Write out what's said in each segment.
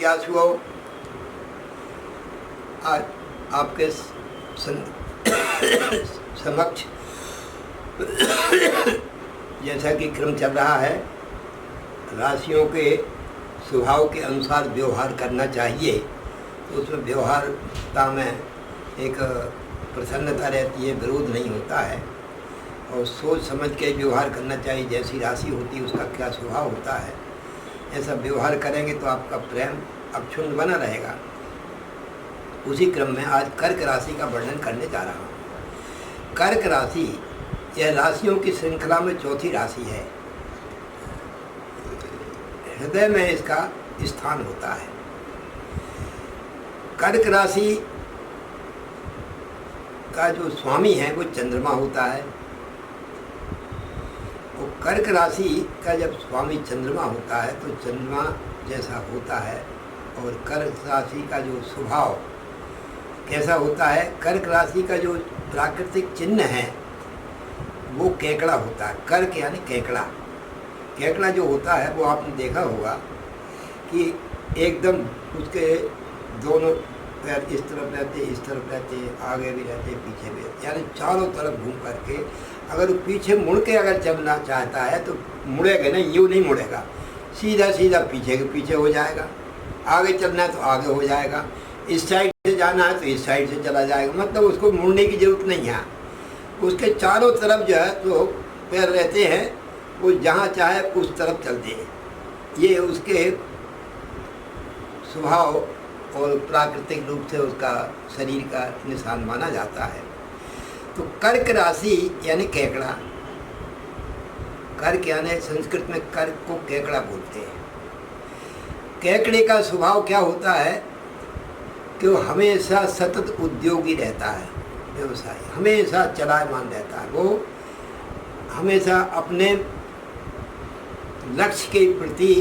जिज्ञासुओं, आज आपके समक्ष जैसा कि क्रम चल रहा है, राशियों के स्वभाव के अनुसार व्यवहार करना चाहिए, तो उसमें व्यवहारता में एक प्रसन्नता रहती है, विरोध नहीं होता है और सोच समझ के व्यवहार करना चाहिए। जैसी राशि होती है उसका क्या स्वभाव होता है, ऐसा व्यवहार करेंगे तो आपका प्रेम अक्षुण्ण बना रहेगा। उसी क्रम में आज कर्क राशि का वर्णन करने जा रहा हूँ। कर्क राशि यह राशियों की श्रृंखला में चौथी राशि है। हृदय में इसका स्थान होता है। कर्क राशि का जो स्वामी है वो चंद्रमा होता है। और कर्क राशि का जब स्वामी चंद्रमा होता है तो चंद्रमा जैसा होता है। और कर्क राशि का जो स्वभाव कैसा होता है, कर्क राशि का जो प्राकृतिक चिन्ह है वो केकड़ा होता है। कर्क यानी केकड़ा। केकड़ा जो होता है वो आपने देखा होगा कि एकदम उसके दोनों पैर इस तरफ रहते, इस तरफ रहते, आगे भी रहते, पीछे भी रहते, यानी चारों तरफ घूम करके अगर वो पीछे मुड़ के अगर चलना चाहता है तो मुड़ेगा नहीं, यूँ नहीं मुड़ेगा, सीधा सीधा पीछे के पीछे हो जाएगा। आगे चलना है तो आगे हो जाएगा, इस साइड से जाना है तो इस साइड से चला जाएगा। मतलब उसको मुड़ने की ज़रूरत नहीं है। उसके चारों तरफ जो है तो पैर रहते हैं, वो जहाँ चाहे उस तरफ चलते हैं। ये उसके स्वभाव और प्राकृतिक रूप से उसका शरीर का निशान माना जाता है। तो कर्क राशि यानी केकड़ा। कर्क यानी संस्कृत में कर्क को केकड़ा बोलते हैं। केकड़े का स्वभाव क्या होता है कि वो हमेशा सतत उद्योगी रहता है, व्यवसाय हमेशा चलायमान रहता है। वो हमेशा अपने लक्ष्य के प्रति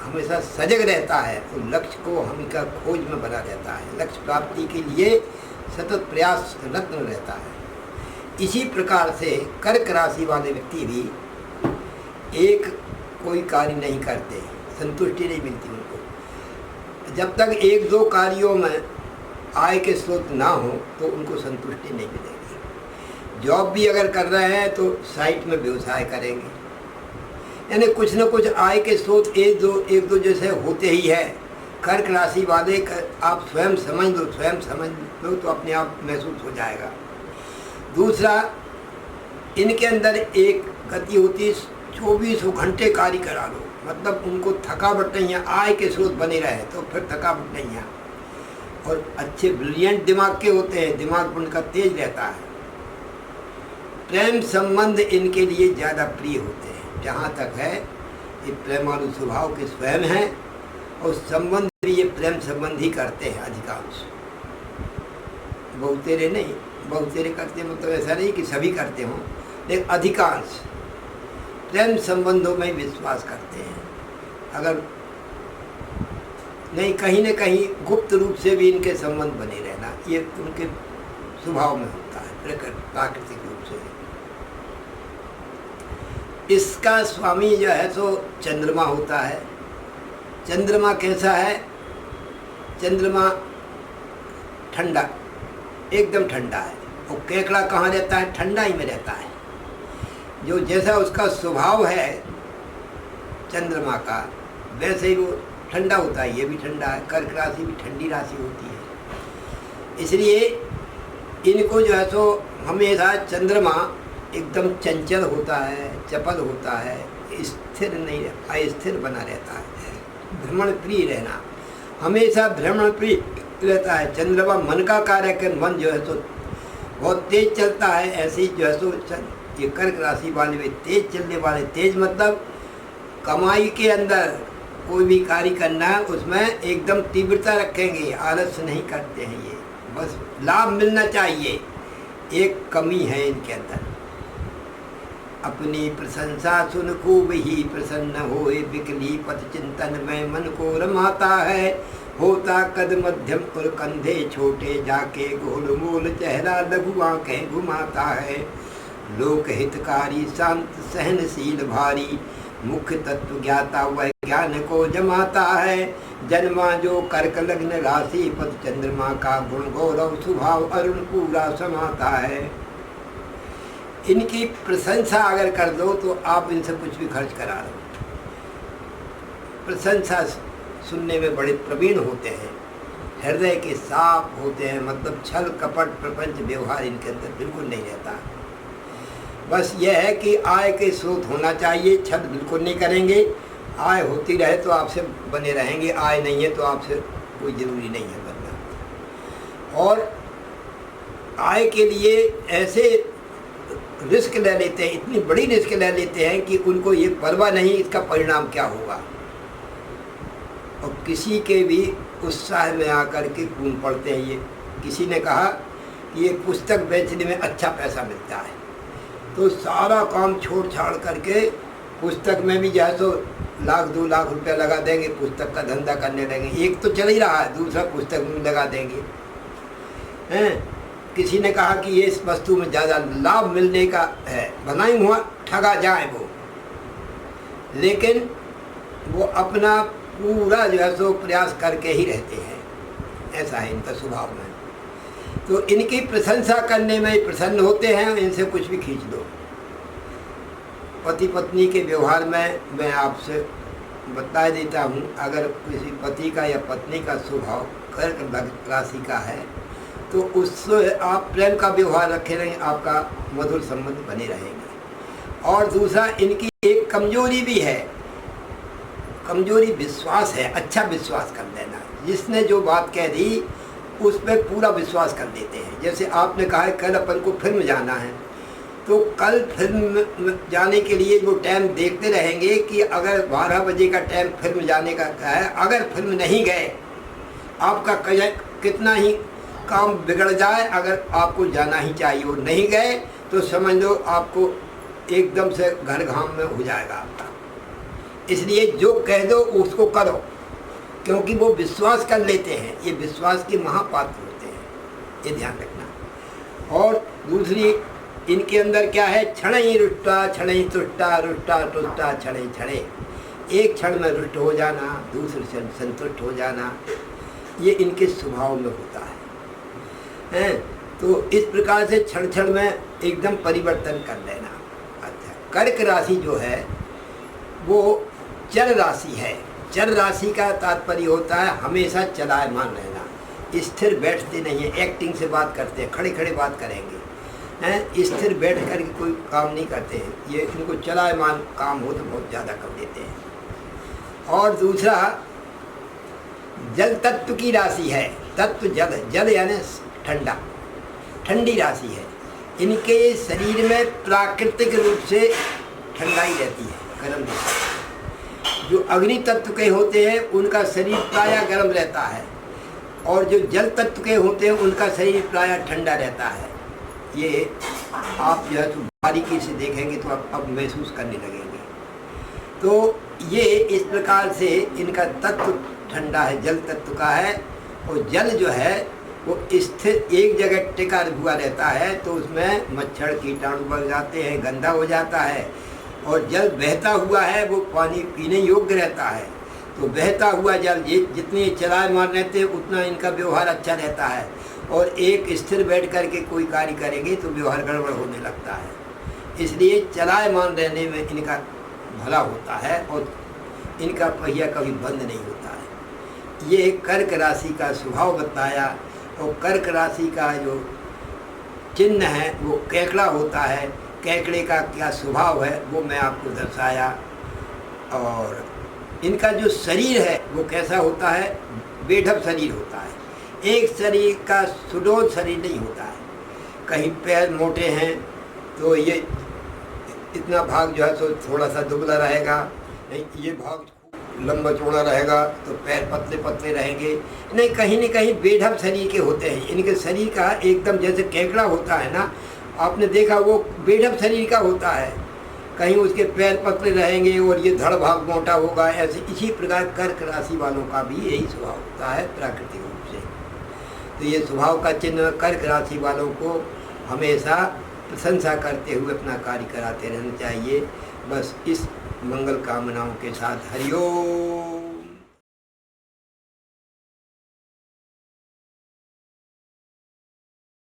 हमेशा सजग रहता है। तो लक्ष्य को हमेशा खोज में बना रहता है, लक्ष्य प्राप्ति के लिए सतत प्रयासरत रहता है। इसी प्रकार से कर्क राशि वाले व्यक्ति भी एक कोई कार्य नहीं करते, संतुष्टि नहीं मिलती उनको। जब तक एक दो कार्यों में आय के स्रोत ना हो तो उनको संतुष्टि नहीं मिलेगी। जॉब भी अगर कर रहे हैं तो साइट में व्यवसाय करेंगे, यानी कुछ न कुछ आय के स्रोत एक दो जैसे होते ही है। कर्क राशि वाले आप स्वयं समझ लो तो अपने आप महसूस हो जाएगा। दूसरा, इनके अंदर एक गति होती है, 24 घंटे कार्य करा लो, मतलब उनको थकावट नहीं है, आय के स्रोत बने रहे तो फिर थकावट नहीं है। और अच्छे ब्रिलियंट दिमाग के होते हैं, दिमाग उनका तेज रहता है। प्रेम संबंध इनके लिए ज़्यादा प्रिय होते हैं। जहाँ तक है ये प्रेमालु स्वभाव के स्वयं हैं और संबंध भी ये प्रेम संबंध ही करते हैं अधिकांश। बहुतेरे नहीं, बहुतेरे करते मतलब ऐसा नहीं कि सभी करते हों, लेकिन अधिकांश प्रेम संबंधों में विश्वास करते हैं। अगर नहीं, कहीं न कहीं गुप्त रूप से भी इनके संबंध बने रहना ये उनके स्वभाव में होता है, प्राकृतिक रूप से। इसका स्वामी जो है सो चंद्रमा होता है। चंद्रमा कैसा है? चंद्रमा ठंडा, एकदम ठंडा है। और केकड़ा कहाँ रहता है? ठंडा ही में रहता है। जो जैसा उसका स्वभाव है चंद्रमा का, वैसे ही वो ठंडा होता है। ये भी ठंडा है। कर्क राशि भी ठंडी राशि होती है। इसलिए इनको जो है सो हमेशा चंद्रमा एकदम चंचल होता है, चपल होता है, स्थिर नहीं, अस्थिर बना रहता है। भ्रमण प्रिय रहना, हमेशा भ्रमण प्रिय रहता है। चंद्रमा मन का कार्य कर, मन जो है सो बहुत तेज चलता है। ऐसे ही जो है सो ये कर्क राशि वाले भी तेज चलने वाले। तेज मतलब कमाई के अंदर कोई भी कार्य करना है उसमें एकदम तीव्रता रखेंगे, आलस्य नहीं करते हैं। ये बस लाभ मिलना चाहिए, एक कमी है इनके अंदर। अपनी प्रशंसा सुन खूब ही प्रसन्न होए, बिकली पथ चिंतन में मन को रमाता है। होता कद मध्यम और कंधे छोटे, जाके गोल मोल चेहरा लघु आंखें घुमाता है। लोक हितकारी शांत सहनशील भारी, मुख्य तत्व ज्ञाता वह ज्ञान को जमाता है। जन्मा जो कर्क लग्न राशि पद चंद्रमा का गुण गौरव स्वभाव अरुण पूरा समाता है। इनकी प्रशंसा अगर कर दो तो आप इनसे कुछ भी खर्च करा लो। प्रशंसा सुनने में बड़े प्रवीण होते हैं, हृदय के साफ होते हैं, मतलब छल कपट प्रपंच व्यवहार इनके अंदर बिल्कुल नहीं रहता। बस यह है कि आय के स्रोत होना चाहिए, छल बिल्कुल नहीं करेंगे। आय होती रहे तो आपसे बने रहेंगे, आय नहीं है तो आपसे कोई ज़रूरी नहीं है बनना। और आय के लिए ऐसे रिस्क ले लेते हैं, इतनी बड़ी रिस्क ले लेते हैं कि उनको ये परवाह नहीं इसका परिणाम क्या होगा। और किसी के भी उत्साह में आकर के कूद पड़ते हैं। ये किसी ने कहा कि ये पुस्तक बेचने में अच्छा पैसा मिलता है, तो सारा काम छोड़ छाड़ करके पुस्तक में भी जो है तो लाख 2 लाख रुपया लगा देंगे, पुस्तक का धंधा करने लगेंगे। एक तो चल ही रहा है, दूसरा पुस्तक में लगा देंगे हैं। किसी ने कहा कि ये इस वस्तु में ज़्यादा लाभ मिलने का है, बनाई हुआ ठगा जाए वो, लेकिन वो अपना पूरा जो है सो प्रयास करके ही रहते हैं। ऐसा है इनका स्वभाव में। तो इनकी प्रशंसा करने में प्रसन्न होते हैं, इनसे कुछ भी खींच दो। पति पत्नी के व्यवहार में मैं आपसे बता देता हूँ, अगर किसी पति का या पत्नी का स्वभाव कर्क राशि का है तो उससे आप प्रेम का व्यवहार रखे रहेंगे, आपका मधुर संबंध बने रहेंगे। और दूसरा, इनकी एक कमजोरी भी है, कमजोरी विश्वास है। अच्छा विश्वास कर लेना, जिसने जो बात कह दी उस पर पूरा विश्वास कर देते हैं। जैसे आपने कहा है कल अपन को फिल्म जाना है, तो कल फिल्म जाने के लिए वो टाइम देखते रहेंगे कि अगर 12 बजे का टाइम फिल्म जाने का है, अगर फिल्म नहीं गए आपका कितना ही काम बिगड़ जाए, अगर आपको जाना ही चाहिए और नहीं गए तो समझ लो आपको एकदम से घर घाम में हो जाएगा आपका। इसलिए जो कह दो उसको करो, क्योंकि वो विश्वास कर लेते हैं। ये विश्वास के महापात्र होते हैं, ये ध्यान रखना। और दूसरी इनके अंदर क्या है, क्षण ही रुष्टा क्षण ही तुष्टा रुष्टा तुष्टा क्षण ही क्षणे। एक क्षण में रुष्ट हो जाना, दूसरे क्षण संतुष्ट हो जाना, ये इनके स्वभाव में होता है। तो इस प्रकार से क्षण क्षण में एकदम परिवर्तन कर लेना। अच्छा, कर्क राशि जो है वो चर राशि है। चर राशि का तात्पर्य होता है हमेशा चलायमान रहना, स्थिर बैठते नहीं है। एक्टिंग से बात करते हैं, खड़े खड़े बात करेंगे हैं, स्थिर बैठ कर के कोई काम नहीं करते हैं। ये इनको चलायमान काम हो तो बहुत ज़्यादा कर देते हैं। और दूसरा, जल तत्व की राशि है। तत्व जल, जल यानी ठंडा, ठंडी राशि है। इनके शरीर में प्राकृतिक रूप से ठंडाई रहती है, गर्म रहती है। जो अग्नि तत्व के होते हैं उनका शरीर प्रायः गर्म रहता है, और जो जल तत्व के होते हैं उनका शरीर प्रायः ठंडा रहता है। ये आप जो है तो बारीकी से देखेंगे तो आप अब महसूस करने लगेंगे। तो ये इस प्रकार से इनका तत्व ठंडा है, जल तत्व का है। और जल जो है वो स्थिर एक जगह टिका हुआ रहता है, तो उसमें मच्छर कीटाणु बढ़ जाते हैं, गंदा हो जाता है। और जल बहता हुआ है वो पानी पीने योग्य रहता है। तो बहता हुआ जल जितने चलायमान रहते हैं उतना इनका व्यवहार अच्छा रहता है। और एक स्थिर बैठ करके कोई कार्य करेंगे तो व्यवहार गड़बड़ होने लगता है। इसलिए चलायमान रहने में इनका भला होता है और इनका पहिया कभी बंद नहीं होता है। ये कर्क राशि का स्वभाव बताया। और कर्क राशि का जो चिन्ह है वो केकड़ा होता है। केकड़े का क्या स्वभाव है वो मैं आपको दर्शाया। और इनका जो शरीर है वो कैसा होता है, बेढप शरीर होता है। एक शरीर का सुडौल शरीर नहीं होता है। कहीं पैर मोटे हैं तो ये इतना भाग जो है तो थोड़ा सा दुबला रहेगा, नहीं ये भाग लंबा चौड़ा रहेगा तो पैर पतले पतले रहेंगे। नहीं, कहीं न कहीं बेढप शरीर के होते हैं। इनके शरीर का एकदम जैसे केकड़ा होता है ना, आपने देखा वो बेढप शरीर का होता है। कहीं उसके पैर पतले रहेंगे और ये धड़ भाग मोटा होगा। ऐसे इसी प्रकार कर्क राशि वालों का भी यही स्वभाव होता है प्राकृतिक रूप से। तो ये स्वभाव का चिन्ह कर्क राशि वालों को हमेशा प्रशंसा करते हुए अपना कार्य कराते रहना चाहिए। बस इस मंगल कामनाओं के साथ हरिओम।